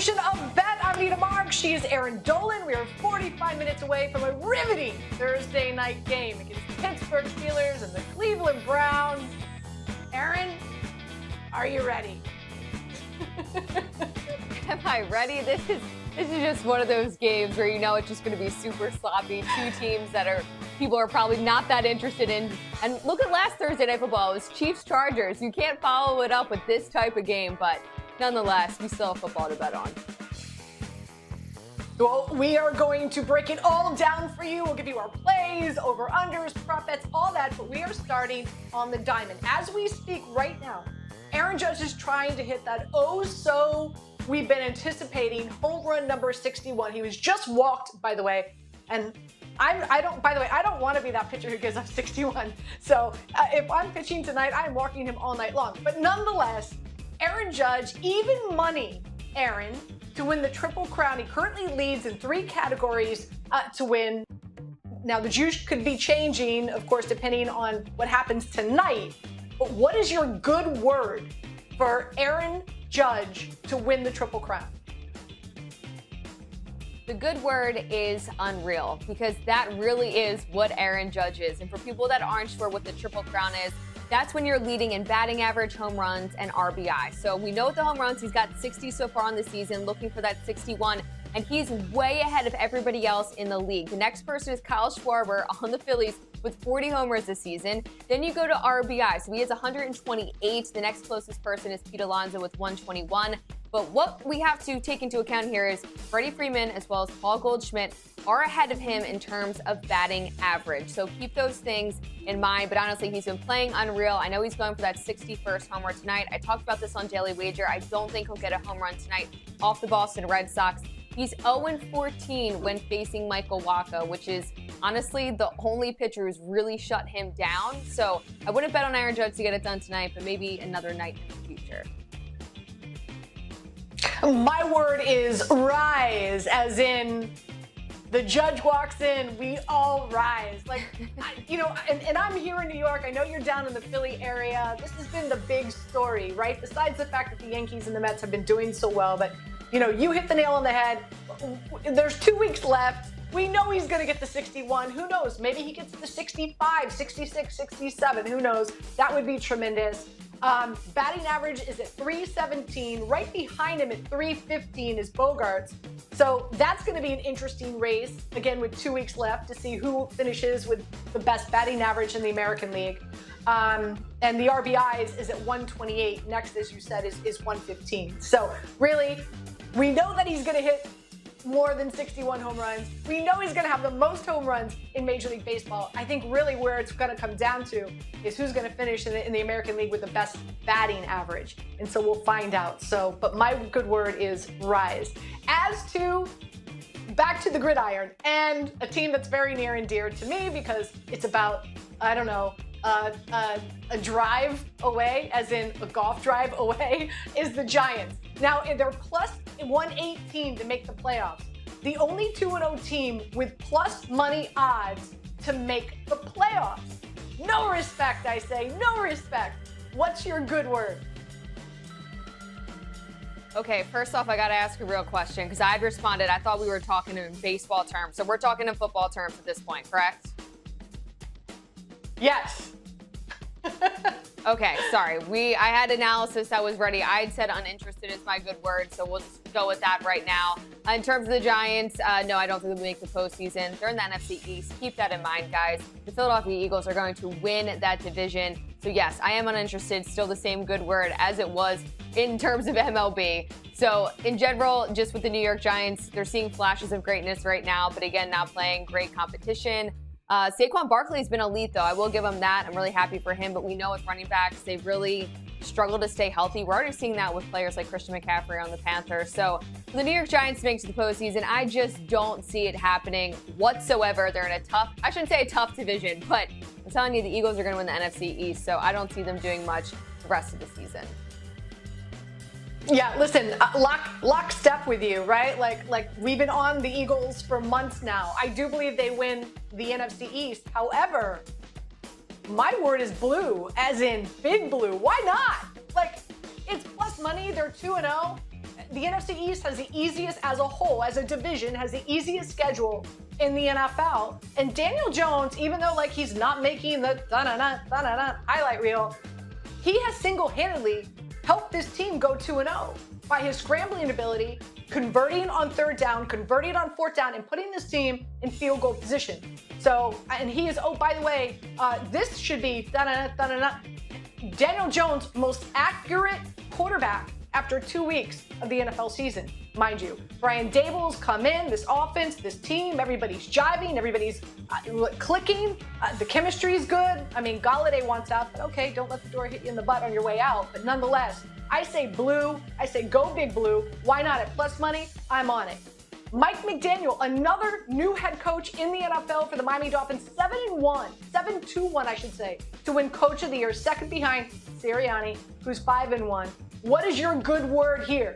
edition of Bet. I'm Anita. She is Erin Dolan. We are 45 minutes away from a riveting Thursday night game against the Pittsburgh Steelers and the Cleveland Browns. Erin, are you ready? Am I ready? This is just one of those games where you know it's just going to be super sloppy. Two teams that people are probably not that interested in. And look at last Thursday Night Football. It was Chiefs-Chargers. You can't follow it up with this type of game, but nonetheless, we still have football to bet on. Well, we are going to break it all down for you. We'll give you our plays, over-unders, prop bets, all that, but we are starting on the diamond. As we speak right now, Aaron Judge is trying to hit that we've been anticipating home run number 61. He was just walked, by the way, and I don't want to be that pitcher who gives up 61. So if I'm pitching tonight, I'm walking him all night long. But nonetheless, Aaron Judge, even money, Aaron, to win the Triple Crown. He currently leads in 3 categories to win. Now, the juice could be changing, of course, depending on what happens tonight. But what is your good word for Aaron Judge to win the Triple Crown? The good word is unreal, because that really is what Aaron Judge is. And for people that aren't sure what the Triple Crown is, that's when you're leading in batting average, home runs, and RBI. So we know with the home runs, he's got 60 so far on the season, looking for that 61. And he's way ahead of everybody else in the league. The next person is Kyle Schwarber on the Phillies with 40 homers this season. Then you go to RBI. So he has 128. The next closest person is Pete Alonso with 121. But what we have to take into account here is Freddie Freeman as well as Paul Goldschmidt are ahead of him in terms of batting average. So keep those things in mind. But honestly, he's been playing unreal. I know he's going for that 61st homer tonight. I talked about this on Daily Wager. I don't think he'll get a home run tonight off the Boston Red Sox. He's 0-14 when facing Michael Wacha, which is honestly the only pitcher who's really shut him down. So I wouldn't bet on Aaron Judge to get it done tonight, but maybe another night in the future. My word is rise, as in the Judge walks in, we all rise. Like, and I'm here in New York. I know you're down in the Philly area. This has been the big story, right? Besides the fact that the Yankees and the Mets have been doing so well, but you hit the nail on the head. There's 2 weeks left. We know he's going to get the 61. Who knows? Maybe he gets the 65, 66, 67. Who knows? That would be tremendous. Batting average is at 317. Right behind him at 315 is Bogarts. So that's going to be an interesting race, again, with 2 weeks left to see who finishes with the best batting average in the American League. And the RBIs is at 128. Next, as you said, is 115. So really, we know that he's going to hit more than 61 home runs. We know he's going to have the most home runs in Major League Baseball. I think really where it's going to come down to is who's going to finish in the American League with the best batting average. And so we'll find out. So, but my good word is rise. As to back to the gridiron and a team that's very near and dear to me because it's about, I don't know, a drive away, as in a golf drive away, is the Giants. Now, they're plus 118 to make the playoffs. The only 2-0 team with plus money odds to make the playoffs. No respect, I say. No respect. What's your good word? Okay, first off, I got to ask a real question because I had responded. I thought we were talking in baseball terms. So we're talking in football terms at this point, correct? Yes. Okay, sorry. I had analysis that was ready. I had said uninterested is my good word, so we'll just go with that right now. In terms of the Giants, no, I don't think they'll make the postseason. They're in the NFC East. Keep that in mind, guys. The Philadelphia Eagles are going to win that division. So yes, I am uninterested. Still the same good word as it was in terms of MLB. So in general, just with the New York Giants, they're seeing flashes of greatness right now, but again, not playing great competition. Saquon Barkley's been elite, though. I will give him that. I'm really happy for him. But we know with running backs, they really struggle to stay healthy. We're already seeing that with players like Christian McCaffrey on the Panthers. So for the New York Giants to make it to the postseason, I just don't see it happening whatsoever. They're in a tough, I shouldn't say a tough division, but I'm telling you, the Eagles are going to win the NFC East. So I don't see them doing much the rest of the season. Yeah, listen, lockstep with you, right? Like we've been on the Eagles for months now. I do believe they win the NFC East. However, my word is blue, as in big blue. Why not? Like, it's plus money. They're 2-0. the NFC East has the easiest, as a whole, as a division, has the easiest schedule in the NFL. And Daniel Jones, even though like he's not making the highlight reel, he has single-handedly helped this team go 2-0 by his scrambling ability, converting on third down, converting on fourth down, and putting this team in field goal position. So, and he is, oh, by the way, this should be Daniel Jones' most accurate quarterback after 2 weeks of the NFL season, mind you. Brian Daboll's come in, this offense, this team, everybody's jiving, everybody's clicking, the chemistry is good. I mean, Galladay wants out, but okay, don't let the door hit you in the butt on your way out. But nonetheless, I say blue, I say go big blue. Why not? At plus money, I'm on it. Mike McDaniel, another new head coach in the NFL for the Miami Dolphins, 7-2-1, I should say, to win Coach of the Year, second behind Sirianni, who's 5-1. What is your good word here?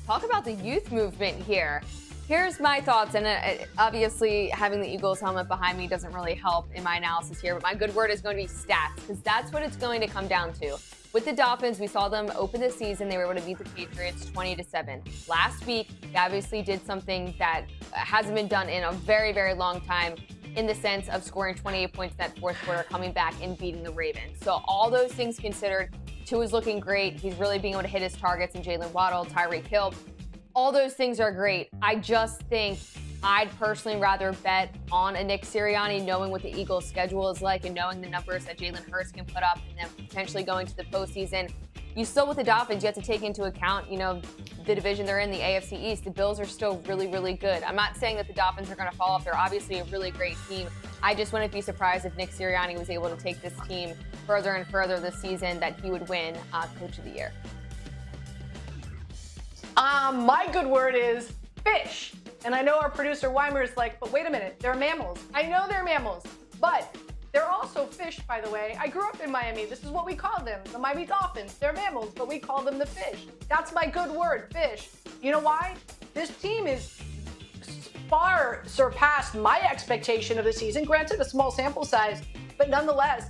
Talk about the youth movement here. Here's my thoughts, and obviously having the Eagles helmet behind me doesn't really help in my analysis here, but my good word is going to be stats, because that's what it's going to come down to. With the Dolphins, we saw them open the season. They were able to beat the Patriots 20-7. Last week, they obviously did something that hasn't been done in a very, very long time, in the sense of scoring 28 points in that fourth quarter, coming back and beating the Ravens. So all those things considered, Tua's looking great. He's really being able to hit his targets, and Jalen Waddle, Tyreek Hill. All those things are great. I just think I'd personally rather bet on a Nick Sirianni, knowing what the Eagles' schedule is like and knowing the numbers that Jalen Hurts can put up, and then potentially going to the postseason. You still, with the Dolphins, you have to take into account, the division they're in, the AFC East. The Bills are still really, really good. I'm not saying that the Dolphins are going to fall off. They're obviously a really great team. I just wouldn't be surprised if Nick Sirianni was able to take this team further and further this season, that he would win Coach of the Year. My good word is fish. And I know our producer Weimer is like, but wait a minute, they're mammals. I know they're mammals, but they're also fish, by the way. I grew up in Miami. This is what we call them, the Miami Dolphins. They're mammals, but we call them the fish. That's my good word, fish. You know why? This team is far surpassed my expectation of the season. Granted, a small sample size, but nonetheless,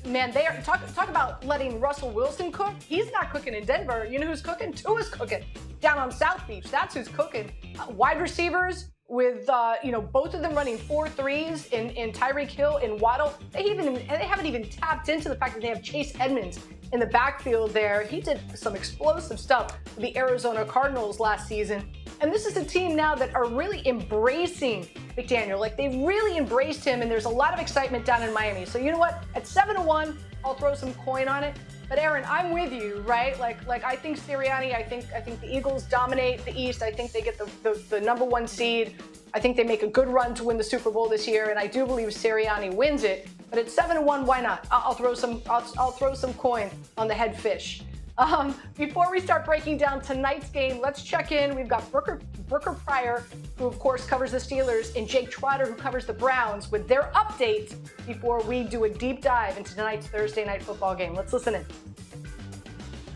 man, they are talk about letting Russell Wilson cook. He's not cooking in Denver. You know who's cooking? Tua's cooking down on South Beach. That's who's cooking. Wide receivers with both of them running 4-3s in Tyreek Hill and Waddle. They haven't even tapped into the fact that they have Chase Edmonds in the backfield there. He did some explosive stuff for the Arizona Cardinals last season. And this is a team now that are really embracing McDaniel. Like, they've really embraced him, and there's a lot of excitement down in Miami. So you know what? At 7-1, I'll throw some coin on it. But Erin, I'm with you, right? Like I think Sirianni, I think the Eagles dominate the East. I think they get the number one seed. I think they make a good run to win the Super Bowl this year, and I do believe Sirianni wins it. But at 7-1, why not? I'll throw some coin on the head fish. Before we start breaking down tonight's game, let's check in. We've got Brooke Pryor, who of course covers the Steelers, and Jake Trotter, who covers the Browns, with their updates before we do a deep dive into tonight's Thursday night football game. Let's listen in.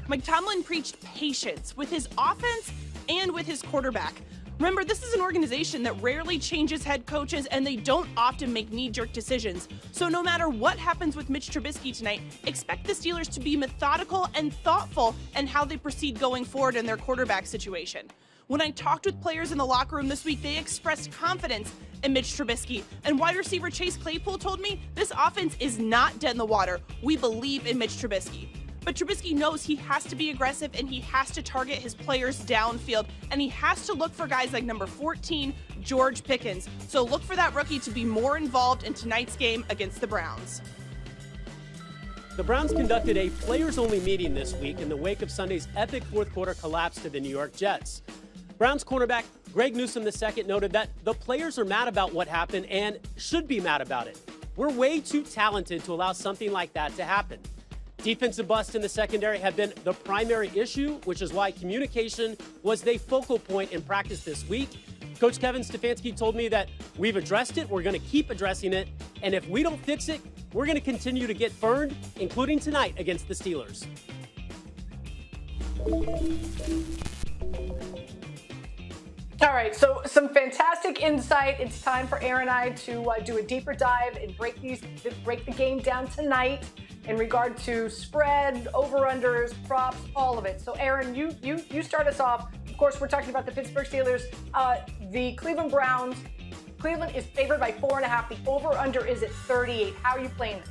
Mike Tomlin preached patience with his offense and with his quarterback. Remember, this is an organization that rarely changes head coaches, and they don't often make knee-jerk decisions. So no matter what happens with Mitch Trubisky tonight, expect the Steelers to be methodical and thoughtful in how they proceed going forward in their quarterback situation. When I talked with players in the locker room this week, they expressed confidence in Mitch Trubisky. And wide receiver Chase Claypool told me this offense is not dead in the water. We believe in Mitch Trubisky. But Trubisky knows he has to be aggressive, and he has to target his players downfield, and he has to look for guys like number 14, George Pickens. So look for that rookie to be more involved in tonight's game against the Browns. The Browns conducted a players-only meeting this week in the wake of Sunday's epic fourth-quarter collapse to the New York Jets. Browns cornerback Greg Newsome II noted that the players are mad about what happened and should be mad about it. We're way too talented to allow something like that to happen. Defensive busts in the secondary have been the primary issue, which is why communication was the focal point in practice this week. Coach Kevin Stefanski told me that we've addressed it, we're going to keep addressing it, and if we don't fix it, we're going to continue to get burned, including tonight against the Steelers. All right, so some fantastic insight. It's time for Erin and I to do a deeper dive and break the game down tonight. in regard to spread, over-unders, props, all of it. So Erin, you start us off. Of course, we're talking about the Pittsburgh Steelers. The Cleveland Browns. Cleveland is favored by 4.5. The over-under is at 38. How are you playing this?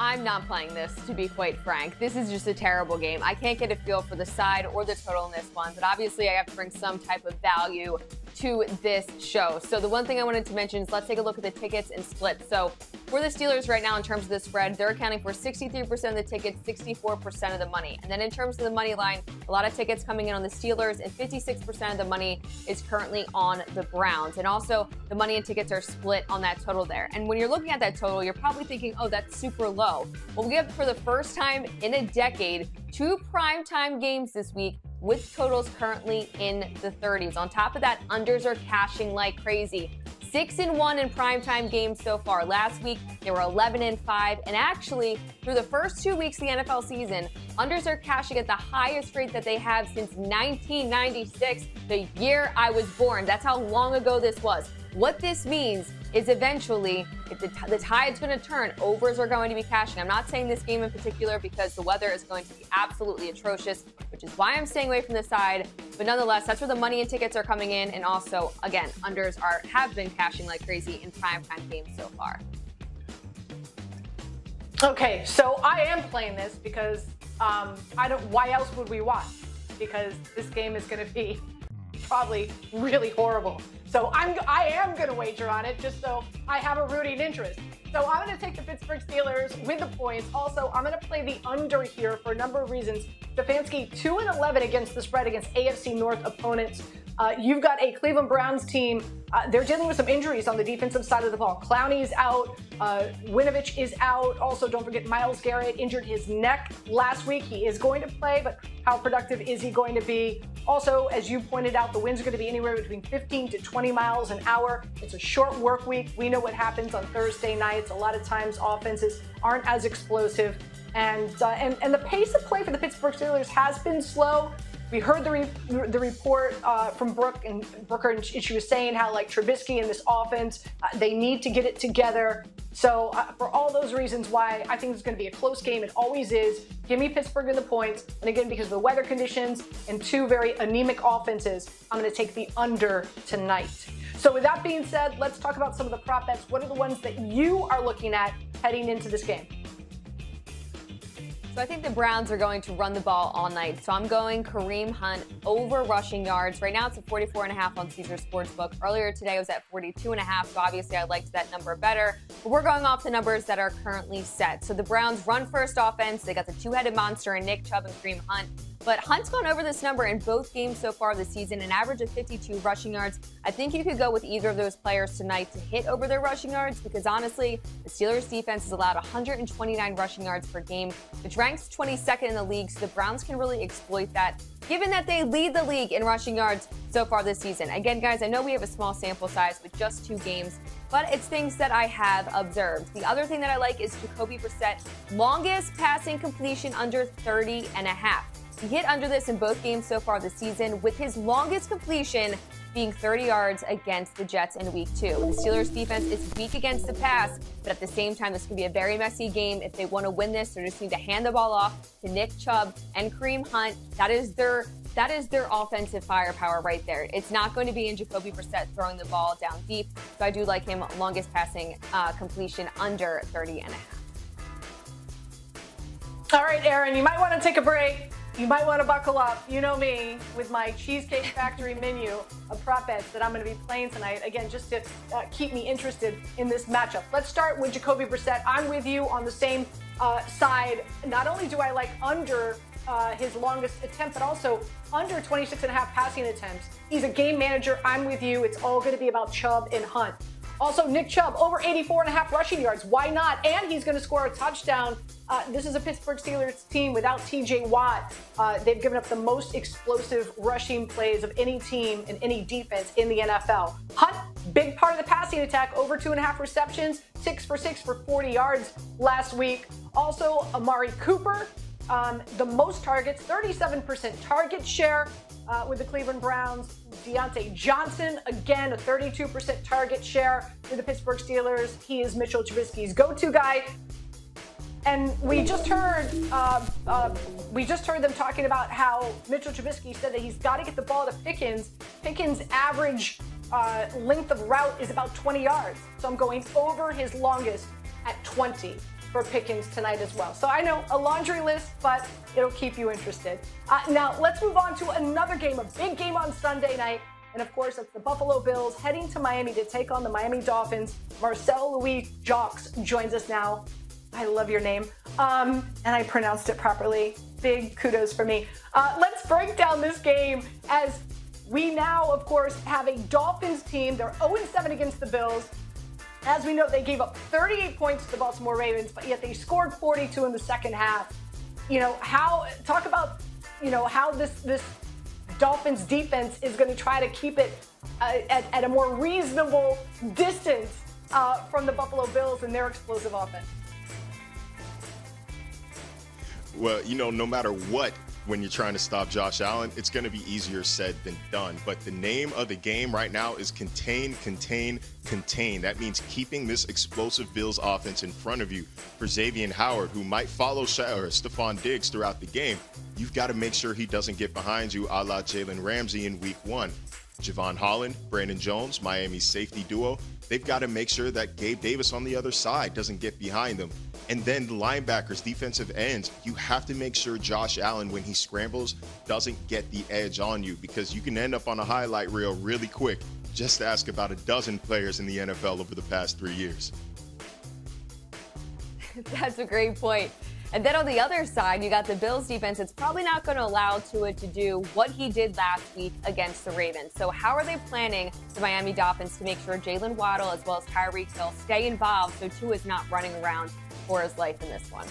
I'm not playing this, to be quite frank. This is just a terrible game. I can't get a feel for the side or the total in this one, but obviously I have to bring some type of value to this show. So the one thing I wanted to mention is let's take a look at the tickets and splits. So for the Steelers right now, in terms of the spread, they're accounting for 63% of the tickets, 64% of the money. And then in terms of the money line, a lot of tickets coming in on the Steelers, and 56% of the money is currently on the Browns. And also the money and tickets are split on that total there. And when you're looking at that total, you're probably thinking, oh, that's super low. Well, we have, for the first time in a decade, 2 primetime games this week with totals currently in the 30s. On top of that, unders are cashing like crazy. 6-1 in primetime games so far. Last week, they were 11-5. And actually, through the first 2 weeks of the NFL season, unders are cashing at the highest rate that they have since 1996, the year I was born. That's how long ago this was. What this means is eventually the tide's going to turn. Overs are going to be cashing. I'm not saying this game in particular because the weather is going to be absolutely atrocious, which is why I'm staying away from the side. But nonetheless, that's where the money and tickets are coming in. And also, again, unders have been cashing like crazy in primetime games so far. Okay, so I am playing this because why else would we watch? Because this game is going to be probably really horrible. So I am going to wager on it just so I have a rooting interest. So I'm going to take the Pittsburgh Steelers with the points. Also, I'm going to play the under here for a number of reasons. Stefanski 2-11 against the spread against AFC North opponents. You've got a Cleveland Browns team. They're dealing with some injuries on the defensive side of the ball. Clowney is out. Winovich is out. Also, don't forget Myles Garrett injured his neck last week. He is going to play, but how productive is he going to be? Also, as you pointed out, the winds are going to be anywhere between 15 to 20 miles an hour. It's a short work week. We know what happens on Thursday nights. A lot of times offenses aren't as explosive. And the pace of play for the Pittsburgh Steelers has been slow. We heard the report from Brooke, and she was saying how, like, Trubisky and this offense, they need to get it together. So for all those reasons why I think it's going to be a close game, it always is. Give me Pittsburgh in the points. And again, because of the weather conditions and 2 very anemic offenses, I'm going to take the under tonight. So with that being said, let's talk about some of the prop bets. What are the ones that you are looking at heading into this game? So I think the Browns are going to run the ball all night. So I'm going Kareem Hunt over rushing yards. Right now it's at 44.5 on Caesar Sportsbook. Earlier today it was at 42.5. So obviously I liked that number better. But we're going off the numbers that are currently set. So the Browns run first offense. They got the 2-headed monster in Nick Chubb and Kareem Hunt. But Hunt's gone over this number in both games so far this season, an average of 52 rushing yards. I think you could go with either of those players tonight to hit over their rushing yards because, honestly, the Steelers' defense has allowed 129 rushing yards per game, which ranks 22nd in the league, so the Browns can really exploit that, given that they lead the league in rushing yards so far this season. Again, guys, I know we have a small sample size with just 2 games, but it's things that I have observed. The other thing that I like is Jacoby Brissett, longest passing completion under 30.5. He hit under this in both games so far this season, with his longest completion being 30 yards against the Jets in Week 2. The Steelers' defense is weak against the pass, but at the same time, this could be a very messy game. If they want to win this, they just need to hand the ball off to Nick Chubb and Kareem Hunt. That is their offensive firepower right there. It's not going to be in Jacoby Brissett throwing the ball down deep. So I do like him longest passing completion under 30.5. All right, Erin, you might want to take a break. You might want to buckle up. You know me with my Cheesecake Factory menu of prop bets that I'm going to be playing tonight. Again, just to keep me interested in this matchup. Let's start with Jacoby Brissett. I'm with you on the same side. Not only do I like under his longest attempt, but also under 26.5 passing attempts. He's a game manager. I'm with you. It's all going to be about Chubb and Hunt. Also, Nick Chubb, over 84.5 rushing yards. Why not? And he's going to score a touchdown. This is a Pittsburgh Steelers team without T.J. Watt. They've given up the most explosive rushing plays of any team and any defense in the NFL. Hunt, big part of the passing attack, over 2.5 receptions, 6 for 6 for 40 yards last week. Also, Amari Cooper, the most targets, 37% target share. with the Cleveland Browns. Deontay Johnson, again, a 32% target share with the Pittsburgh Steelers. He is Mitchell Trubisky's go-to guy. And we just heard them talking about how Mitchell Trubisky said that he's got to get the ball to Pickens. Pickens' average length of route is about 20 yards. So I'm going over his longest at 20 for Pickens tonight as well. So I know a laundry list, but it'll keep you interested. Now let's move on to another game, a big game on Sunday night. And of course, it's the Buffalo Bills heading to Miami to take on the Miami Dolphins. Marcel Louis-Jacques joins us now. I love your name. And I pronounced it properly. Big kudos for me. Let's break down this game as we now, of course, have a Dolphins team. They're 0-7 against the Bills. As we know, they gave up 38 points to the Baltimore Ravens, but yet they scored 42 in the second half. How this Dolphins defense is going to try to keep it at a more reasonable distance from the Buffalo Bills and their explosive offense. Well, no matter what, when you're trying to stop Josh Allen, it's going to be easier said than done. But the name of the game right now is contain, contain, contain. That means keeping this explosive Bills offense in front of you. For Xavier Howard, who might follow Stephon Diggs throughout the game, you've got to make sure he doesn't get behind you a la Jalen Ramsey in week 1. Javon Holland, Brandon Jones, Miami's safety duo, they've got to make sure that Gabe Davis on the other side doesn't get behind them. And then the linebackers, defensive ends, you have to make sure Josh Allen, when he scrambles, doesn't get the edge on you, because you can end up on a highlight reel really quick. Just ask about a dozen players in the NFL over the past 3 years. That's a great point. And then on the other side, you got the Bills defense. It's probably not going to allow Tua to do what he did last week against the Ravens. So how are they planning the Miami Dolphins to make sure Jalen Waddle as well as Tyreek Hill stay involved so Tua is not running around for his life in this one?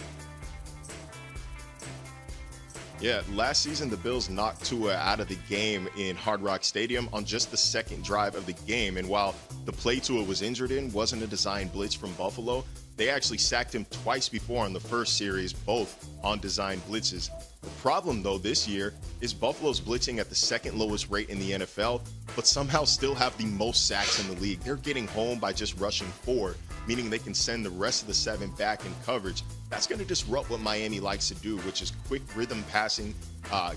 Yeah, last season the Bills knocked Tua out of the game in Hard Rock Stadium on just the second drive of the game. And while the play Tua was injured in wasn't a design blitz from Buffalo, they actually sacked him twice before in the first series, both on design blitzes. The problem, though, this year is Buffalo's blitzing at the second lowest rate in the NFL, but somehow still have the most sacks in the league. They're getting home by just rushing 4, meaning they can send the rest of the 7 back in coverage. That's going to disrupt what Miami likes to do, which is quick rhythm passing,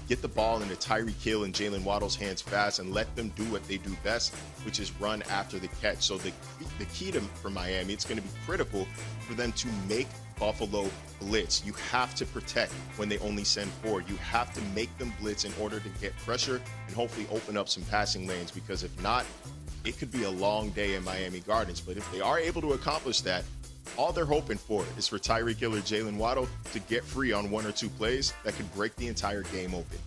get the ball into Tyreek Hill and Jalen Waddle's hands fast, and let them do what they do best, which is run after the catch. So the key for Miami, it's going to be critical for them to make Buffalo blitz. You have to protect when they only send 4. You have to make them blitz in order to get pressure and hopefully open up some passing lanes, because if not, it could be a long day in Miami Gardens. But if they are able to accomplish that, all they're hoping for is for Tyreek Hill or Jalen Waddle to get free on 1 or 2 plays that could break the entire game open.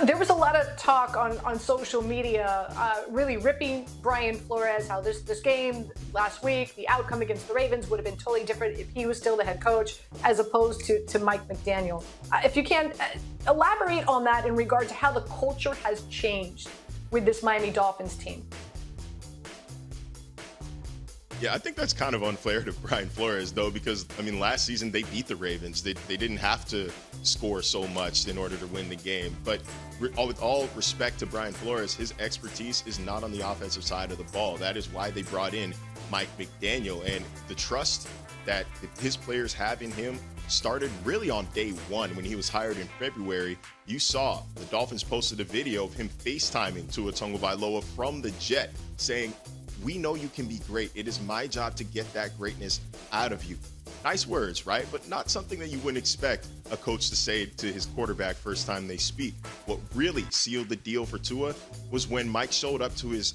There was a lot of talk on social media, really ripping Brian Flores, how this game last week, the outcome against the Ravens would have been totally different if he was still the head coach as opposed to Mike McDaniel. If you can, elaborate on that in regard to how the culture has changed with this Miami Dolphins team. Yeah, I think that's kind of unfair to Brian Flores, though, because, last season they beat the Ravens. They didn't have to score so much in order to win the game. But with all respect to Brian Flores, his expertise is not on the offensive side of the ball. That is why they brought in Mike McDaniel. And the trust that his players have in him started really on day 1 when he was hired in February. You saw the Dolphins posted a video of him FaceTiming Tua Tagovailoa from the jet saying, "We know you can be great. It is my job to get that greatness out of you." Nice words, right? But not something that you wouldn't expect a coach to say to his quarterback first time they speak. What really sealed the deal for Tua was when Mike showed up to his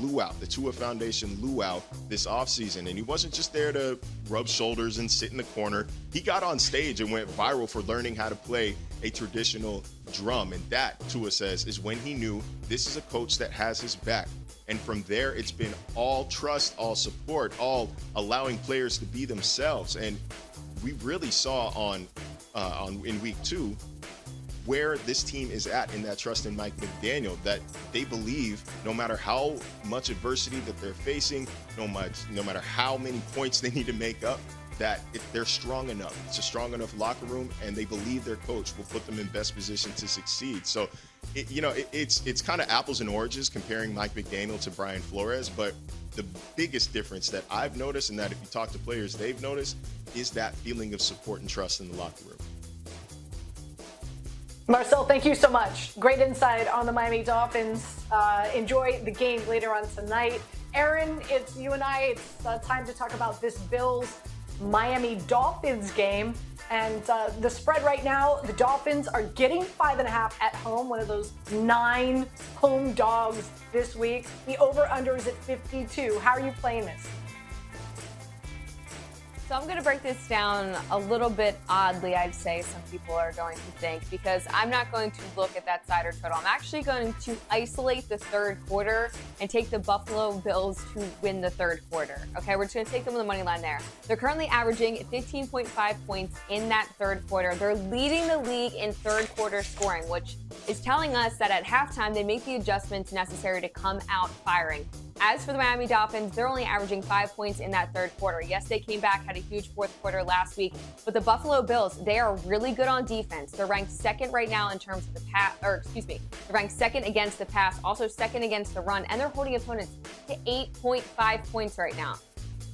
luau, the Tua Foundation luau this offseason. And he wasn't just there to rub shoulders and sit in the corner. He got on stage and went viral for learning how to play a traditional drum. And that, Tua says, is when he knew this is a coach that has his back. And from there, it's been all trust, all support, all allowing players to be themselves. And we really saw in week 2 where this team is at in that trust in Mike McDaniel, that they believe no matter how much adversity that they're facing, no matter how many points they need to make up, that they're strong enough. It's a strong enough locker room, and they believe their coach will put them in best position to succeed. So, it's kind of apples and oranges comparing Mike McDaniel to Brian Flores, but the biggest difference that I've noticed, and that if you talk to players, they've noticed, is that feeling of support and trust in the locker room. Marcel, thank you so much. Great insight on the Miami Dolphins. Enjoy the game later on tonight. Erin, it's you and I. It's time to talk about this Bills-Miami Dolphins game. And the spread right now, the Dolphins are getting 5.5 at home, one of those 9 home dogs this week. The over-under is at 52. How are you playing this? So I'm going to break this down a little bit oddly, I'd say some people are going to think, because I'm not going to look at that side or total. I'm actually going to isolate the third quarter and take the Buffalo Bills to win the third quarter. Okay, we're just going to take them on the money line there. They're currently averaging 15.5 points in that third quarter. They're leading the league in third quarter scoring, which is telling us that at halftime they make the adjustments necessary to come out firing. As for the Miami Dolphins, they're only averaging 5 points in that third quarter. Yes, they came back, had a huge fourth quarter last week, but the Buffalo Bills, they are really good on defense. They're ranked second right now in terms of the pass, they're ranked second against the pass, also second against the run, and they're holding opponents to 8.5 points right now.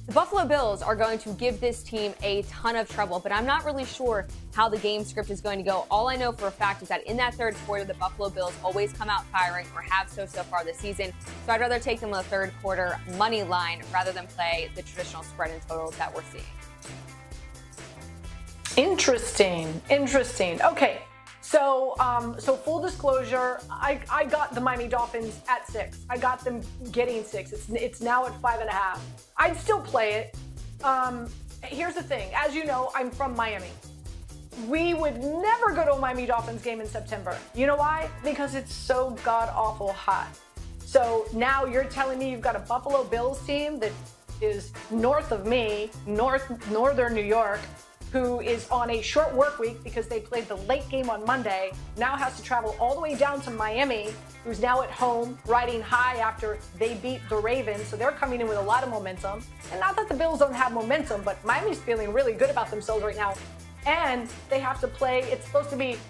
The Buffalo Bills are going to give this team a ton of trouble, but I'm not really sure how the game script is going to go. All I know for a fact is that in that third quarter, the Buffalo Bills always come out firing, or have so far this season. So I'd rather take them on the third quarter money line rather than play the traditional spread and totals that we're seeing. Interesting. Okay. So full disclosure, I got the Miami Dolphins at 6. I got them getting 6. It's now at 5.5. I'd still play it. Here's the thing. As you know, I'm from Miami. We would never go to a Miami Dolphins game in September. You know why? Because it's so god-awful hot. So now you're telling me you've got a Buffalo Bills team that is north of me, northern New York, who is on a short work week because they played the late game on Monday, now has to travel all the way down to Miami, who's now at home riding high after they beat the Ravens. So they're coming in with a lot of momentum. And not that the Bills don't have momentum, but Miami's feeling really good about themselves right now. And they have to play,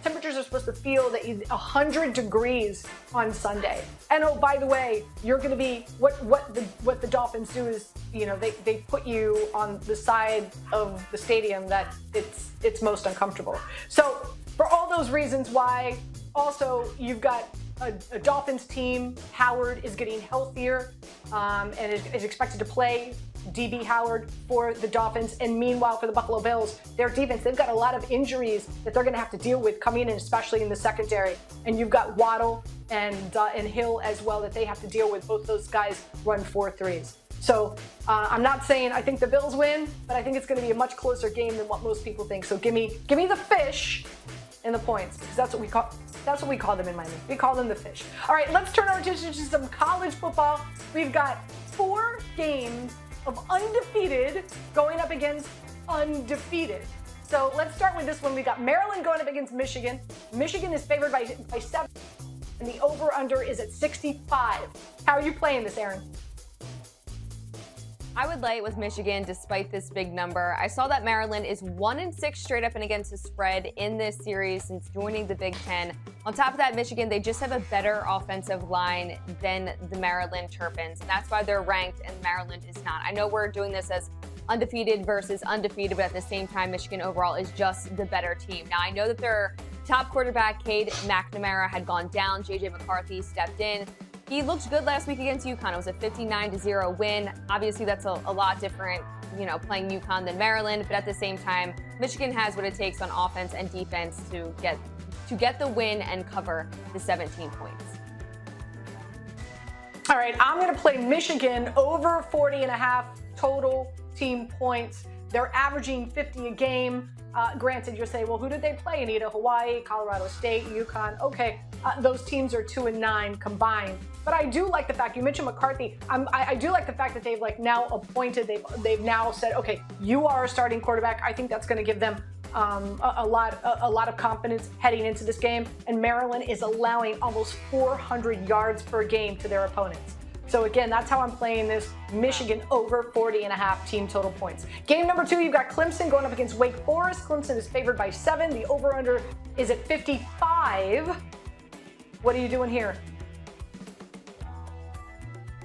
temperatures are supposed to feel that 100 degrees on Sunday. And oh, by the way, you're going to be, what the Dolphins do is, they put you on the side of the stadium that it's most uncomfortable. So for all those reasons why, also you've got a Dolphins team, Howard is getting healthier and is expected to play. DB Howard for the Dolphins, and meanwhile for the Buffalo Bills, their defense, they've got a lot of injuries that they're going to have to deal with coming in, especially in the secondary. And you've got Waddle and Hill as well that they have to deal with. Both those guys run 4.3s. So I'm not saying I think the Bills win, but I think it's going to be a much closer game than what most people think. So give me the fish and the points, because that's what we call them in Miami. We call them the fish. All right, let's turn our attention to some college football. We've got 4 games of undefeated going up against undefeated. So let's start with this one. We got Maryland going up against Michigan. Michigan is favored by 7, and the over-under is at 65. How are you playing this, Erin? I would lay it with Michigan despite this big number. I saw that Maryland is 1-6 straight up and against the spread in this series since joining the Big Ten. On top of that, Michigan, they just have a better offensive line than the Maryland Terrapins, and that's why they're ranked and Maryland is not. I know we're doing this as undefeated versus undefeated, but at the same time, Michigan overall is just the better team. Now, I know that their top quarterback, Cade McNamara, had gone down. J.J. McCarthy stepped in. He looked good last week against UConn. It was a 59-0 win. Obviously, that's a lot different, playing UConn than Maryland. But at the same time, Michigan has what it takes on offense and defense to get the win and cover the 17 points. All right, I'm going to play Michigan over 40.5 total team points. They're averaging 50 a game. Granted, you'll say, well, who did they play? Anita, Hawaii, Colorado State, UConn. Okay, those teams are 2-9 combined. But I do like the fact, you mentioned McCarthy, I do like the fact that they've now appointed, they've now said, okay, you are a starting quarterback. I think that's going to give them a lot of confidence heading into this game. And Maryland is allowing almost 400 yards per game to their opponents. So again, that's how I'm playing this. Michigan over 40.5 team total points. Game number 2, you've got Clemson going up against Wake Forest. Clemson is favored by 7. The over-under is at 55. What are you doing here?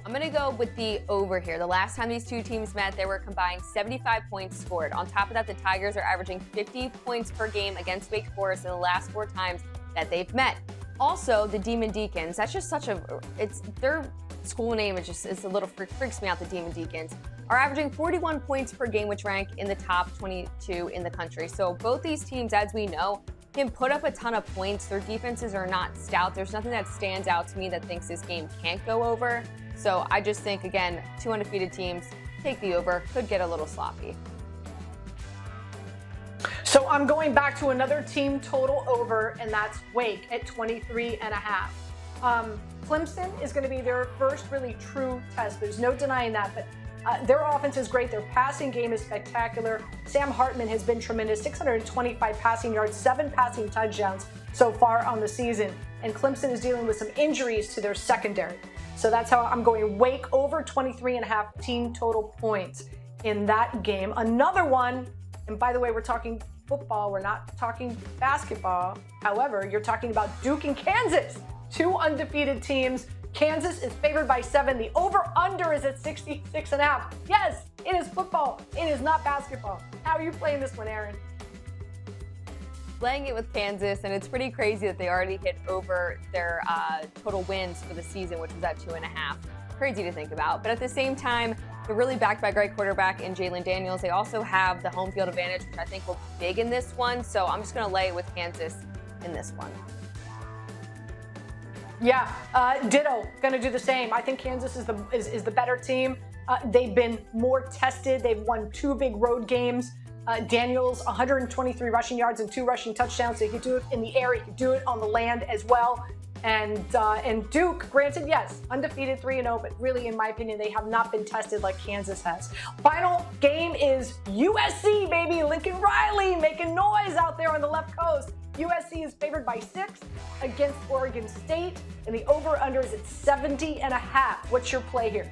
I'm going to go with the over here. The last time these two teams met, they were combined 75 points scored. On top of that, the Tigers are averaging 50 points per game against Wake Forest in the last 4 times that they've met. Also, the Demon Deacons, that's just such a, it's their school name is just, it's a little, freaks me out, the Demon Deacons, are averaging 41 points per game, which rank in the top 22 in the country. So both these teams, as we know, can put up a ton of points. Their defenses are not stout. There's nothing that stands out to me that thinks this game can't go over. So I just think, again, 2 undefeated teams, take the over, could get a little sloppy. So I'm going back to another team total over, and that's Wake at 23.5. Clemson is going to be their first really true test. There's no denying that, but their offense is great. Their passing game is spectacular. Sam Hartman has been tremendous. 625 passing yards, 7 passing touchdowns so far on the season. And Clemson is dealing with some injuries to their secondary. So that's how I'm going Wake over 23.5 team total points in that game. Another one, and by the way, we're talking football, we're not talking basketball. However, you're talking about Duke and Kansas, 2 undefeated teams. Kansas is favored by 7. The over-under is at 66.5. Yes, it is football. It is not basketball. How are you playing this one, Erin? Playing it with Kansas, and it's pretty crazy that they already hit over their total wins for the season, which was at 2.5. Crazy to think about. But at the same time, they're really backed by a great quarterback in Jalen Daniels. They also have the home field advantage, which I think will be big in this one. So I'm just going to lay it with Kansas in this one. Yeah, ditto. Going to do the same. I think Kansas is the better team. They've been more tested. They've won 2 big road games. Daniels, 123 rushing yards and 2 rushing touchdowns. So he could do it in the air. He could do it on the land as well. And Duke, granted, yes, undefeated 3-0, but really, in my opinion, they have not been tested like Kansas has. Final game is USC, baby. Lincoln Riley making noise out there on the left coast. USC is favored by 6 against Oregon State, and the over-under is at 70.5. What's your play here?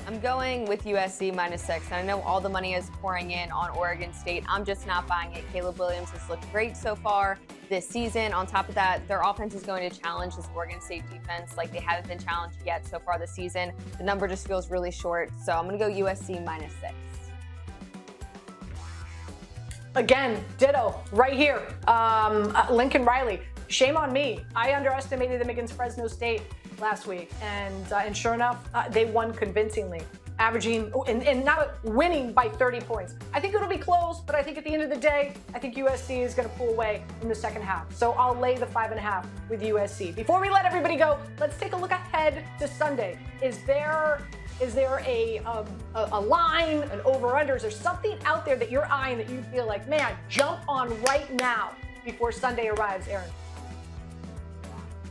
I'm going with USC -6, and I know all the money is pouring in on Oregon State. I'm just not buying it. Caleb Williams has looked great so far this season. On top of that, their offense is going to challenge this Oregon State defense like they haven't been challenged yet so far this season. The number just feels really short, so I'm going to go USC -6. Again, ditto, right here. Lincoln Riley, shame on me. I underestimated them against Fresno State last week, and sure enough, they won convincingly, averaging and not winning by 30 points. I think it'll be close, but I think at the end of the day, I think USC is going to pull away in the second half. So I'll lay the 5.5 with USC. Before we let everybody go, let's take a look ahead to Sunday. Is there a line, an over-under? Is there something out there that you're eyeing that you feel like, man, jump on right now before Sunday arrives, Erin?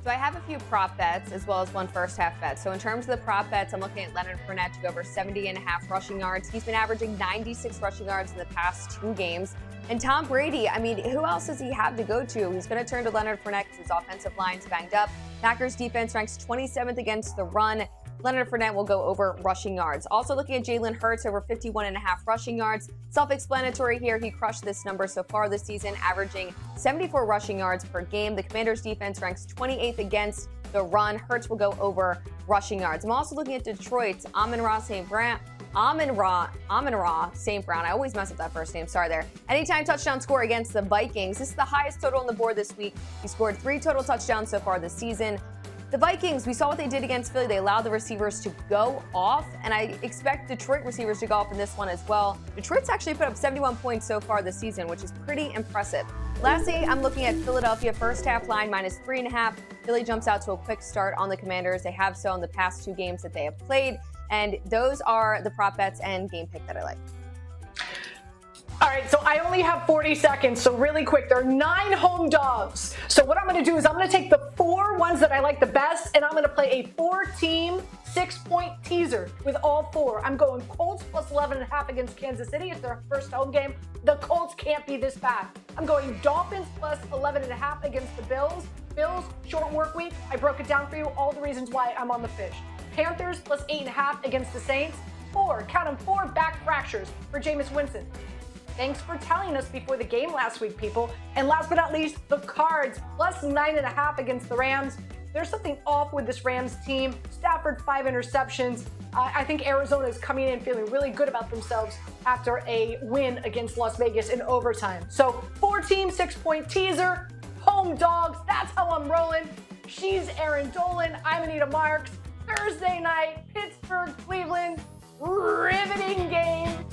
So I have a few prop bets as well as one first half bet. So in terms of the prop bets, I'm looking at Leonard Fournette to go over 70.5 rushing yards. He's been averaging 96 rushing yards in the past 2 games. And Tom Brady, I mean, who else does he have to go to? He's going to turn to Leonard Fournette because his offensive line's banged up. Packers defense ranks 27th against the run. Leonard Fournette will go over rushing yards. Also looking at Jalen Hurts over 51.5 rushing yards. Self-explanatory here. He crushed this number so far this season, averaging 74 rushing yards per game. The Commanders defense ranks 28th against the run. Hurts will go over rushing yards. I'm also looking at Detroit's Amon-Ra St. Brown. I always mess up that first name. Sorry there. Anytime touchdown score against the Vikings. This is the highest total on the board this week. He scored 3 total touchdowns so far this season. The Vikings, we saw what they did against Philly. They allowed the receivers to go off, and I expect Detroit receivers to go off in this one as well. Detroit's actually put up 71 points so far this season, which is pretty impressive. Lastly, I'm looking at Philadelphia first half line -3.5. Philly jumps out to a quick start on the Commanders. They have so in the past 2 games that they have played, and those are the prop bets and game pick that I like. All right, so I only have 40 seconds, so really quick. There are 9 home dogs. So what I'm going to do is I'm going to take the 4 ones that I like the best, and I'm going to play a 4-team 6-point teaser with all four. I'm going Colts plus 11.5 against Kansas City. It's their first home game. The Colts can't be this bad. I'm going Dolphins plus 11.5 against the Bills. Bills, short work week. I broke it down for you, all the reasons why I'm on the fish. Panthers plus 8.5 against the Saints. Count them, 4 back fractures for Jameis Winston. Thanks for telling us before the game last week, people. And last but not least, the Cards plus 9.5 against the Rams. There's something off with this Rams team. Stafford, 5 interceptions. I think Arizona is coming in feeling really good about themselves after a win against Las Vegas in overtime. So 4-team, 6-point teaser, home dogs. That's how I'm rolling. She's Erin Dolan. I'm Anita Marks. Thursday night, Pittsburgh, Cleveland. Riveting game.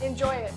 Enjoy it.